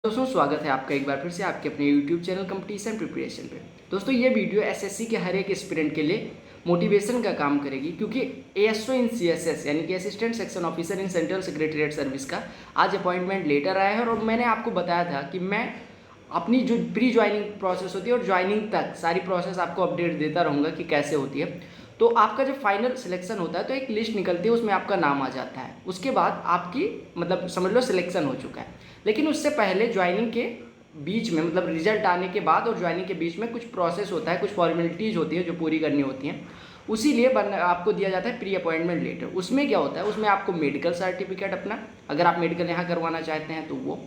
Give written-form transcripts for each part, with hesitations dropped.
दोस्तों स्वागत है आपका एक बार फिर से आपके अपने YouTube चैनल कंपटीशन प्रिपरेशन पे। दोस्तों ये वीडियो एसएससी के हर एक एस्पिरेंट के लिए मोटिवेशन का काम करेगी, क्योंकि एएसओ इन सीएसएस यानी कि assistant section officer in central secretariat service का आज अपॉइंटमेंट लेटर आया है। और मैंने आपको बताया था कि मैं अपनी जो प्री ज्वाइनिंग प्रोसेस होती है और ज्वाइनिंग तक सारी प्रोसेस आपको अपडेट देता रहूँगा कि कैसे होती है। तो आपका जब फाइनल सिलेक्शन होता है तो एक लिस्ट निकलती है, उसमें आपका नाम आ जाता है। उसके बाद आपकी मतलब समझ लो सिलेक्शन हो चुका है। लेकिन उससे पहले ज्वाइनिंग के बीच में मतलब रिजल्ट आने के बाद और ज्वाइनिंग के बीच में कुछ प्रोसेस होता है, कुछ फॉर्मेलिटीज़ होती है जो पूरी करनी होती हैं। उसी लिए आपको दिया जाता है प्री अपॉइंटमेंट लेटर। उसमें क्या होता है, उसमें आपको मेडिकल सर्टिफिकेट अपना, अगर आप मेडिकल यहाँ करवाना चाहते हैं तो वो,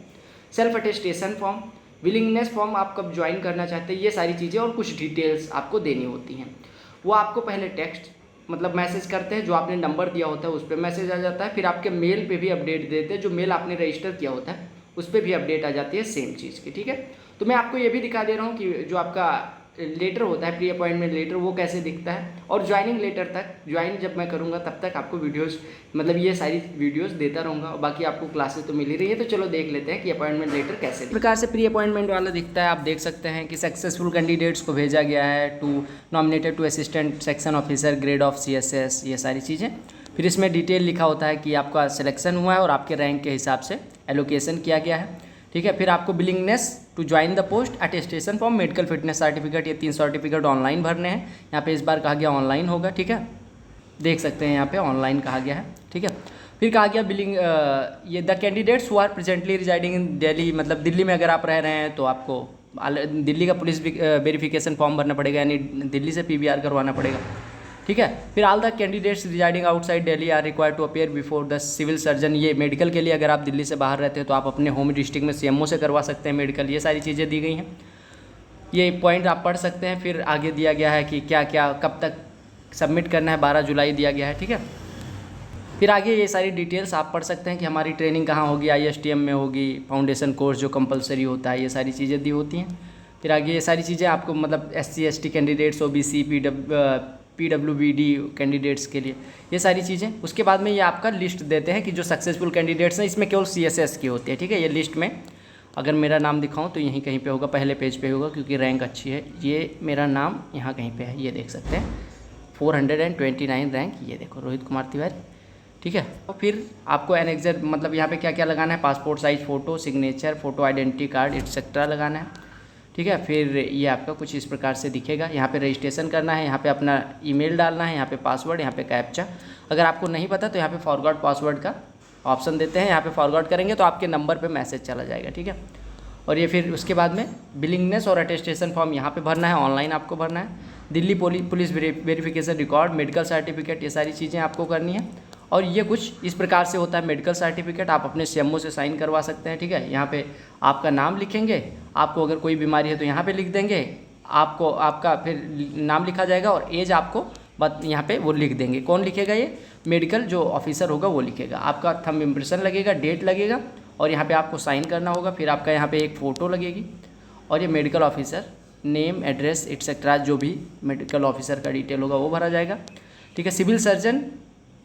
self attestation form, willingness form आप कब ज्वाइन करना चाहते हैं, ये सारी चीज़ें और कुछ डिटेल्स आपको देनी होती हैं। वो आपको पहले टेक्स्ट मतलब मैसेज करते हैं, जो आपने नंबर दिया होता है उस पर मैसेज आ जाता है। फिर आपके मेल पे भी अपडेट देते हैं, जो मेल आपने रजिस्टर किया होता है उस पर भी अपडेट आ जाती है सेम चीज़ की। ठीक है, तो मैं आपको ये भी दिखा दे रहा हूँ कि जो आपका लेटर होता है प्री अपॉइंटमेंट लेटर वो कैसे दिखता है। और ज्वाइनिंग लेटर तक, ज्वाइन जब मैं करूँगा तब तक आपको वीडियोस मतलब ये सारी वीडियोस देता रहूँगा। और बाकी आपको क्लासेस तो मिल ही रही है, तो चलो देख लेते हैं कि अपॉइंटमेंट लेटर कैसे प्रकार से प्री अपॉइंटमेंट वाला दिखता है। आप देख सकते हैं कि सक्सेसफुल कैंडिडेट्स को भेजा गया है to nominated to assistant section officer grade of CSS, ये सारी चीज़ें। फिर इसमें डिटेल लिखा होता है कि आपका सिलेक्शन हुआ है और आपके रैंक के हिसाब से एलोकेशन किया गया है। ठीक है, फिर आपको willingness to join the post, attestation form, medical fitness certificate, ये 3 सर्टिफिकेट ऑनलाइन भरने हैं। यहाँ पे इस बार कहा गया ऑनलाइन होगा। ठीक है, देख सकते हैं यहाँ पे ऑनलाइन कहा गया है। ठीक है, फिर कहा गया बिलिंग ये the candidates who are presently residing in Delhi, मतलब दिल्ली में अगर आप रह रहे हैं तो आपको दिल्ली का पुलिस वेरिफिकेशन फॉर्म भरना पड़ेगा, यानी दिल्ली से PBR करवाना पड़ेगा। ठीक है, फिर all the candidates residing outside Delhi are required to appear before the civil surgeon. ये मेडिकल के लिए अगर आप दिल्ली से बाहर रहते हैं तो आप अपने होम डिस्ट्रिक्ट में CMO से करवा सकते हैं मेडिकल। ये सारी चीज़ें दी गई हैं, ये पॉइंट आप पढ़ सकते हैं। फिर आगे दिया गया है कि क्या क्या कब तक सबमिट करना है, 12 जुलाई दिया गया है। ठीक है, फिर आगे ये सारी डिटेल्स आप पढ़ सकते हैं कि हमारी ट्रेनिंग कहाँ होगी, ISTM में होगी, फाउंडेशन कोर्स जो कंपलसरी होता है, ये सारी चीज़ें दी होती हैं। फिर आगे ये सारी चीज़ें आपको मतलब SC ST candidates, OBC PWBD candidates के लिए ये सारी चीज़ें। उसके बाद में ये आपका लिस्ट देते हैं कि जो सक्सेसफुल कैंडिडेट्स हैं, इसमें केवल CSS की होती है। ठीक है, ये लिस्ट में अगर मेरा नाम दिखाऊं तो यहीं कहीं पे होगा, पहले पेज पे होगा, क्योंकि रैंक अच्छी है। ये मेरा नाम यहाँ कहीं पे है, ये देख सकते हैं 429 रैंक, ये देखो रोहित कुमार तिवारी। ठीक है, और फिर आपको एनेक्सर मतलब यहाँ पे क्या क्या लगाना है, passport size photo, signature, photo, identity card etcetera लगाना है। ठीक है, फिर ये आपका कुछ इस प्रकार से दिखेगा। यहाँ पे रजिस्ट्रेशन करना है, यहाँ पे अपना ईमेल डालना है, यहाँ पे पासवर्ड, यहाँ पे कैप्चा। अगर आपको नहीं पता तो यहाँ पे फॉरगॉट पासवर्ड का ऑप्शन देते हैं, यहाँ पे फॉरगॉट करेंगे तो आपके नंबर पे मैसेज चला जाएगा। ठीक है, और ये फिर उसके बाद में बिलिंगनेस और अटेस्टेशन फॉर्म यहाँ पे भरना है, ऑनलाइन आपको भरना है। Delhi police verification record, medical certificate, ये सारी चीज़ें आपको करनी है। और ये कुछ इस प्रकार से होता है मेडिकल सर्टिफिकेट, आप अपने CMO से साइन करवा सकते हैं। ठीक है, यहाँ पे आपका नाम लिखेंगे, आपको अगर कोई बीमारी है तो यहाँ पे लिख देंगे, आपको आपका फिर नाम लिखा जाएगा और एज आपको यहाँ पे वो लिख देंगे। कौन लिखेगा, ये मेडिकल जो ऑफिसर होगा वो लिखेगा। आपका थंब इम्प्रेशन लगेगा, डेट लगेगा और यहाँ पे आपको साइन करना होगा। फिर आपका यहाँ पे एक फ़ोटो लगेगी और ये medical officer name, address etcetera जो भी मेडिकल ऑफिसर का डिटेल होगा वो भरा जाएगा। ठीक है, सिविल सर्जन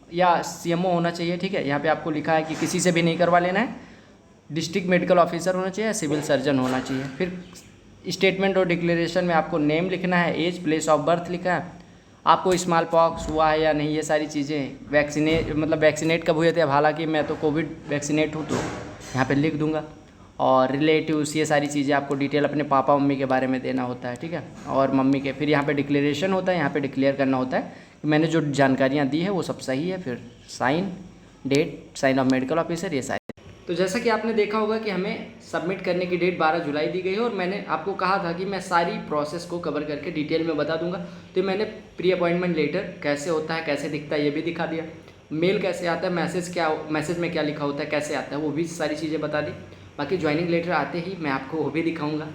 या CMO होना चाहिए। ठीक है, यहाँ पे आपको लिखा है कि किसी से भी नहीं करवा लेना है, डिस्ट्रिक्ट मेडिकल ऑफिसर होना चाहिए, सिविल सर्जन होना चाहिए। फिर स्टेटमेंट और डिक्लेरेशन में आपको नेम लिखना है, एज, प्लेस ऑफ बर्थ लिखा है, आपको स्मॉल पॉक्स हुआ है या नहीं, ये सारी चीज़ें, वैक्सीनेट कब हुए थे। अब हालांकि मैं तो कोविड वैक्सीनेट हूँ तो यहाँ पे लिख दूंगा। और रिलेटिव्स, ये सारी चीज़ें आपको डिटेल अपने पापा मम्मी के बारे में देना होता है। ठीक है, और मम्मी के। फिर यहाँ पे डिक्लेरेशन होता है, यहाँ पे डिक्लेयर करना होता है कि मैंने जो जानकारियाँ दी है वो सब सही है। फिर sign, date, sign of medical officer, ये सारी। तो जैसा कि आपने देखा होगा कि हमें सबमिट करने की डेट 12 जुलाई दी गई है और मैंने आपको कहा था कि मैं सारी प्रोसेस को कवर करके डिटेल में बता दूंगा। तो मैंने प्री अपॉइंटमेंट लेटर कैसे होता है, कैसे दिखता है, ये भी दिखा दिया। मेल कैसे आता है, मैसेज में क्या लिखा होता है, कैसे आता है, वो भी सारी चीज़ें बता दी। बाकी ज्वाइनिंग लेटर आते ही मैं आपको वो भी दिखाऊँगा।